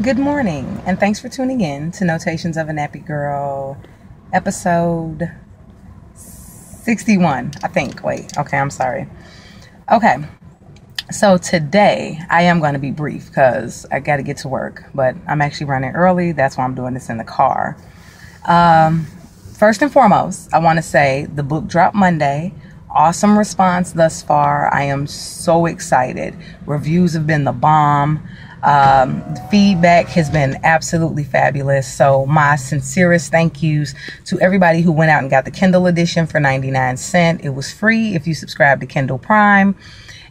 Good morning, and thanks for tuning in to Notations of a Nappy Girl, episode 61, I think. Wait, okay, I'm sorry. Okay, so today I am going to be brief because I got to get to work, but I'm actually running early. That's why I'm doing this in the car. First and foremost, I want to say the book dropped Monday. Awesome response thus far. I am so excited. Reviews have been the bomb. The feedback has been absolutely fabulous. So my sincerest thank yous to everybody who went out and got the Kindle edition for 99¢. It was free if you subscribe to Kindle Prime.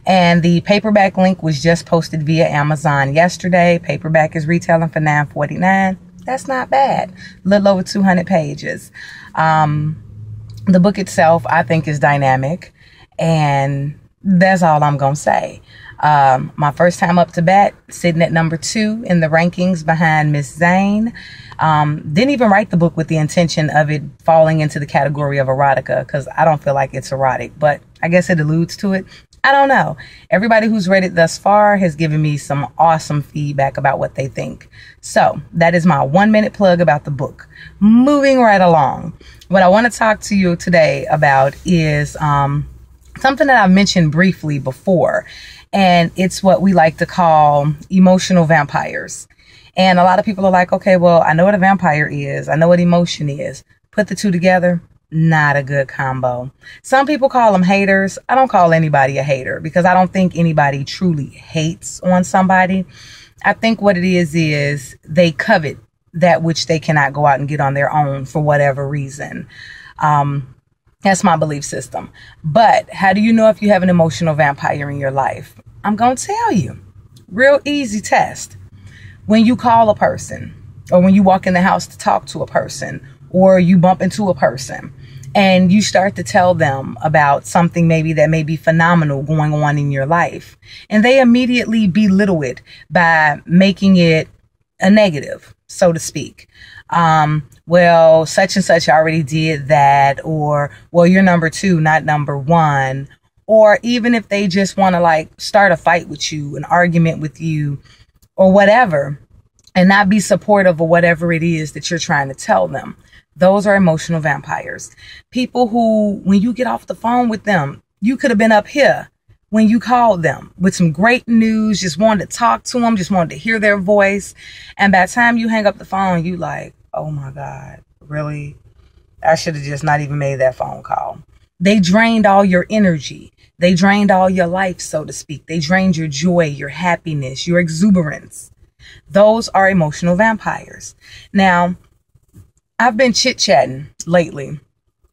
And the paperback link was just posted via Amazon yesterday. Paperback is retailing for $9.49. That's not bad. A little over 200 pages. The book itself, I think, is dynamic. And that's all I'm going to say. My first time up to bat, sitting at number 2 in the rankings behind Miss Zane. Didn't even write the book with the intention of it falling into the category of erotica because I don't feel like it's erotic, but I guess it alludes to it. I don't know. Everybody who's read it thus far has given me some awesome feedback about what they think. So that is my 1-minute plug about the book. Moving right along. What I want to talk to you today about is something that I've mentioned briefly before. And it's what we like to call emotional vampires. And a lot of people are like, okay, well, I know what a vampire is. I know what emotion is. Put the two together. Not a good combo. Some people call them haters. I don't call anybody a hater because I don't think anybody truly hates on somebody. I think what it is they covet that which they cannot go out and get on their own for whatever reason. That's my belief system. But how do you know if you have an emotional vampire in your life? I'm going to tell you. Real easy test. When you call a person or when you walk in the house to talk to a person or you bump into a person and you start to tell them about something maybe that may be phenomenal going on in your life and they immediately belittle it by making it a negative, so to speak. Well, such and such already did that, or, well, you're number 2, not number 1. Or even if they just want to like start a fight with you, an argument with you or whatever, and not be supportive of whatever it is that you're trying to tell them. Those are emotional vampires. People who, when you get off the phone with them, you could have been up here when you called them with some great news, just wanted to talk to them, just wanted to hear their voice. And by the time you hang up the phone, you like, oh my God, really? I should have just not even made that phone call. They drained all your energy. They drained all your life, so to speak. They drained your joy, your happiness, your exuberance. Those are emotional vampires. Now, I've been chit-chatting lately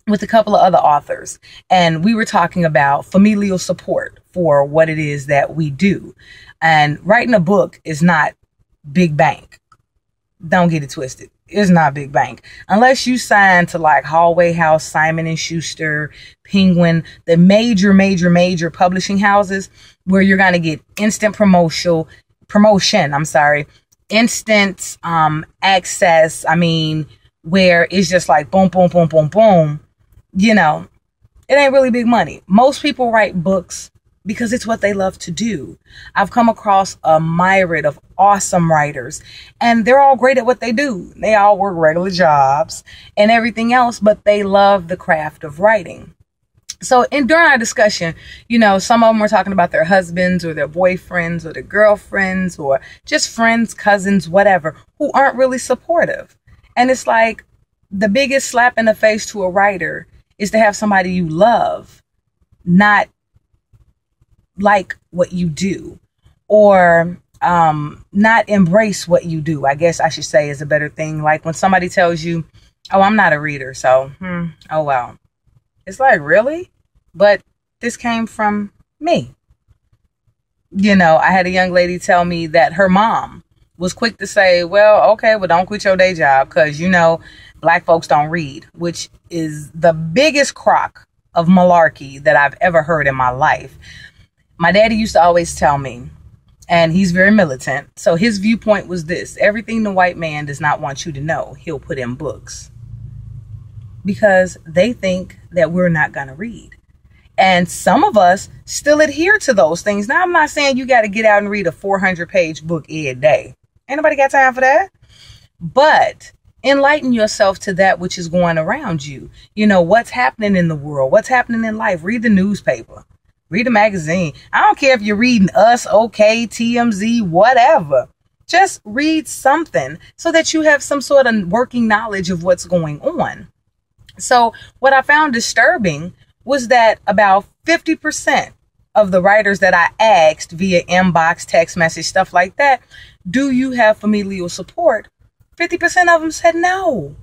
with a couple of other authors, and we were talking about familial support for what it is that we do. And writing a book is not big bank. Don't get it twisted. It's not big bank. Unless you sign to like Hallway House, Simon and Schuster, Penguin, the major publishing houses where you're going to get instant promotion, instant access. I mean, where it's just like boom, boom, boom, boom, boom. You know, it ain't really big money. Most people write books because it's what they love to do. I've come across a myriad of awesome writers, and they're all great at what they do. They all work regular jobs and everything else, but they love the craft of writing. So during our discussion, you know, some of them were talking about their husbands or their boyfriends or their girlfriends or just friends, cousins, whatever, who aren't really supportive. And it's like the biggest slap in the face to a writer is to have somebody you love not like what you do or not embrace what you do, I guess I should say is a better thing. Like when somebody tells you, oh, I'm not a reader, so, oh, wow. It's like, really? But this came from me. You know, I had a young lady tell me that her mom was quick to say, well, okay, well, don't quit your day job because, you know, Black folks don't read, which is the biggest crock of malarkey that I've ever heard in my life. My daddy used to always tell me, and he's very militant, so his viewpoint was this: everything the white man does not want you to know, he'll put in books. Because they think that we're not going to read. And some of us still adhere to those things. Now, I'm not saying you got to get out and read a 400-page book every day. Ain't nobody got time for that. But enlighten yourself to that which is going around you. You know, what's happening in the world, what's happening in life. Read the newspaper, read a magazine. I don't care if you're reading Us, OK, TMZ, whatever. Just read something so that you have some sort of working knowledge of what's going on. So what I found disturbing was that about 50% of the writers that I asked via inbox, text message, stuff like that, do you have familial support? 50% of them said no.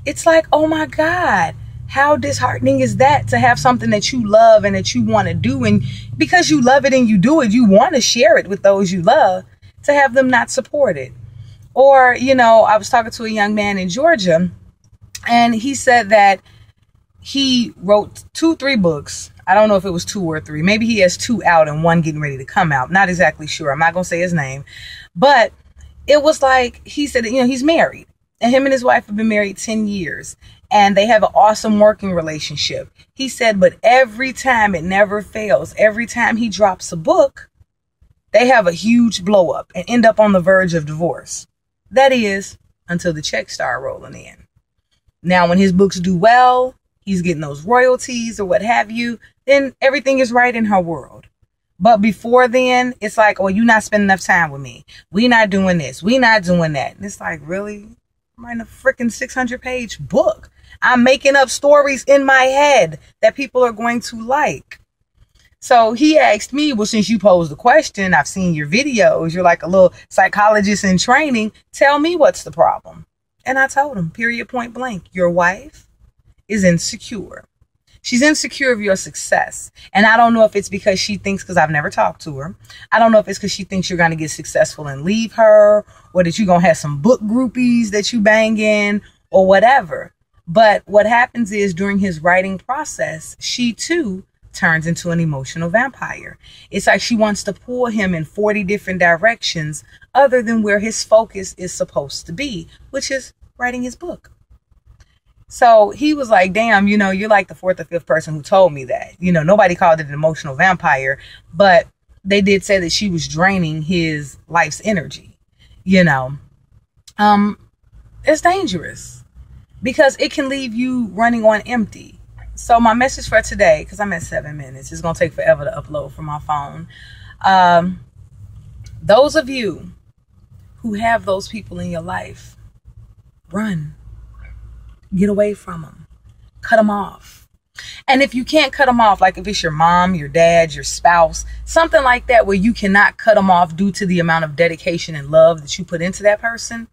It's like, oh my God, how disheartening is that to have something that you love and that you want to do, and because you love it and you do it, you want to share it with those you love, to have them not support it. Or, you know, I was talking to a young man in Georgia, and he said that he wrote 2-3 books. I don't know if it was 2 or 3. Maybe he has 2 out and 1 getting ready to come out. Not exactly sure. I'm not going to say his name. But it was like, he said, you know, he's married. And him and his wife have been married 10 years. And they have an awesome working relationship. He said, but every time, it never fails. Every time he drops a book, they have a huge blow up and end up on the verge of divorce. That is, until the checks start rolling in. Now, when his books do well, he's getting those royalties or what have you, then everything is right in her world. But before then, it's like, oh, you're not spending enough time with me. We not doing this. We not doing that. And it's like, really? I'm writing a freaking 600-page book. I'm making up stories in my head that people are going to like. So he asked me, well, since you posed the question, I've seen your videos, you're like a little psychologist in training. Tell me what's the problem. And I told him, period, point blank, your wife is insecure. She's insecure of your success. And I don't know if it's because she thinks, because I've never talked to her, I don't know if it's because she thinks you're going to get successful and leave her, or that you're going to have some book groupies that you bang in, or whatever. But what happens is, during his writing process, she too turns into an emotional vampire. It's like she wants to pull him in 40 different directions other than where his focus is supposed to be, which is writing his book. So he was like, damn, you know, you're like the 4th or 5th person who told me that. You know, nobody called it an emotional vampire, but they did say that she was draining his life's energy. You know, it's dangerous because it can leave you running on empty. So my message for today, because I'm at 7 minutes, it's going to take forever to upload from my phone. Those of you who have those people in your life, run. Get away from them. Cut them off. And if you can't cut them off, like if it's your mom, your dad, your spouse, something like that where you cannot cut them off due to the amount of dedication and love that you put into that person,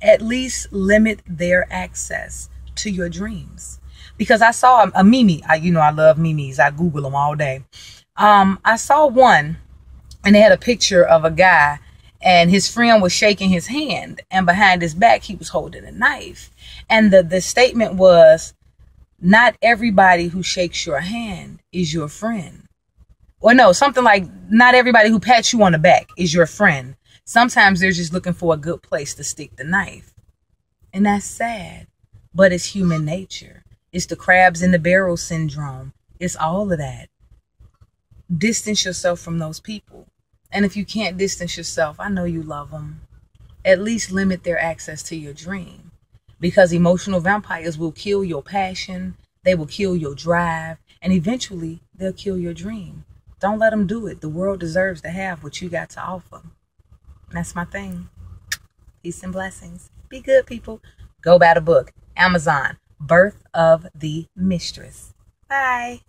at least limit their access to your dreams. Because I saw a meme. I love memes. I Google them all day. I saw one, and they had a picture of a guy, and his friend was shaking his hand, and behind his back, he was holding a knife. And the statement was, not everybody who shakes your hand is your friend. Or no, something like, not everybody who pats you on the back is your friend. Sometimes they're just looking for a good place to stick the knife. And that's sad, but it's human nature. It's the crabs in the barrel syndrome. It's all of that. Distance yourself from those people. And if you can't distance yourself, I know you love them. At least limit their access to your dream. Because emotional vampires will kill your passion. They will kill your drive. And eventually, they'll kill your dream. Don't let them do it. The world deserves to have what you got to offer. That's my thing. Peace and blessings. Be good, people. Go buy the book. Amazon. Birth of the Mistress. Bye.